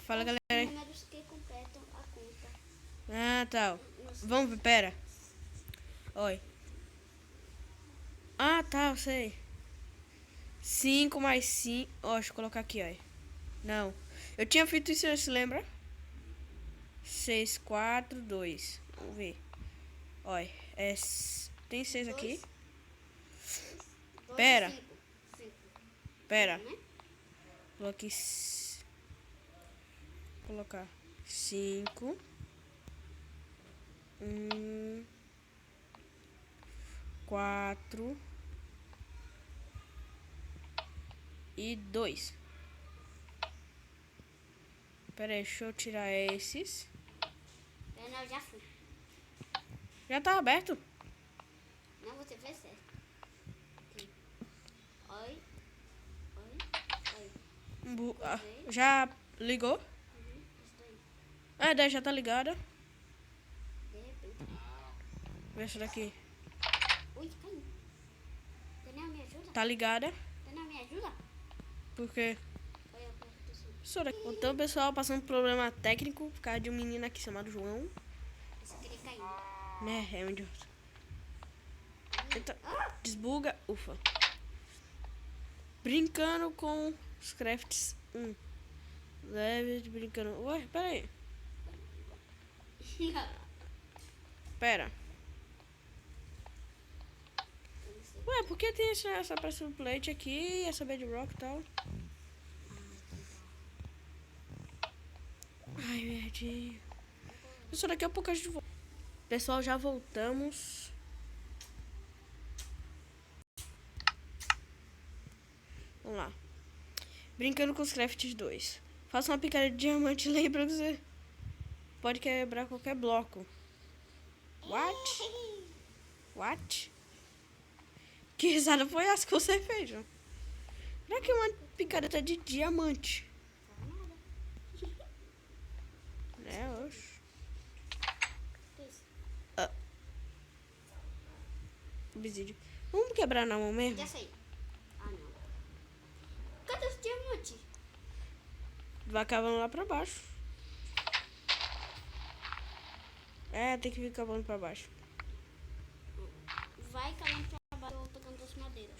Fala, galera. Números que completam a conta. Ah, tá. Vamos ver, pera. Oi. Ah, tá, eu sei. 5 mais 5. Ó, deixa eu colocar aqui, ó. Não. Eu tinha feito isso, você lembra? 6, 4, 2. Vamos ver. Olha, tem 6 aqui. Dois, Pera. cinco. Pera. Né? Coloquei. Colocar 5. 4 e 2. Pera aí, deixa eu tirar esses. Não, já fui. Já tá aberto? Não, você fez certo. Aqui. Oi. Já ligou? Isso daí. Ah, daí já tá ligada. De repente. Vê essa daqui. Ui, caiu. Daniel, me ajuda? Tá ligada. Daniel, me ajuda? Por quê? Foi eu que aconteceu. Isso daqui. Então, pessoal, passando por problema técnico por causa de um menino aqui chamado João. Esse aqui ele caiu. Né, é um idiota. Então, desbuga. Ufa. Brincando com os crafts 1. Leve brincando. Ué, pera aí. Pera. Ué, por que tem essa pressure plate aqui, essa bedrock e tal? Ai, merdinha. Só daqui a pouco a gente volta. Pessoal, já voltamos. Vamos lá. Brincando com os crafts 2. Faça uma picareta de diamante e lembra que você pode quebrar qualquer bloco. What? What? Que risada foi essa que você fez, João? Será que é uma picareta de diamante? É, oxe. Visível. Vamos quebrar na mão mesmo? Já sei. Ah, não. Cadê os diamantes? Vai cavando lá pra baixo. É, tem que vir cavando pra baixo. Vai caindo pra baixo, eu tô pegando as madeiras.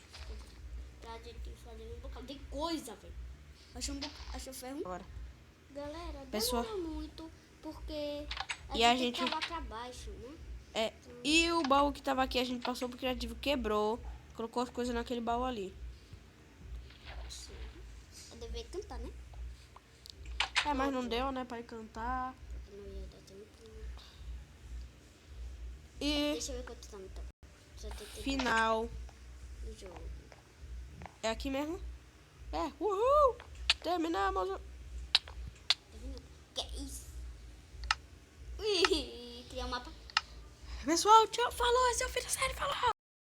Pra gente fazer um bocado de coisa, velho. Achei ferro. Agora. Galera, Pessoal. demorou muito, porque E a gente gente- tava pra baixo, né? É, e o baú que tava aqui a gente passou pro criativo, quebrou. Colocou as coisas naquele baú ali. Sim. Eu devia cantar, né? É, mas não deu, né, pra ir cantar. Porque não ia dar tempo. E Deixa eu ver quanto tá no top. 73 final. no jogo. É aqui mesmo? É, uhul! Terminamos. Tá vendo? Que é isso? Ui, criar um mapa. Pessoal, tchau, falou, esse é o fim da série, falou!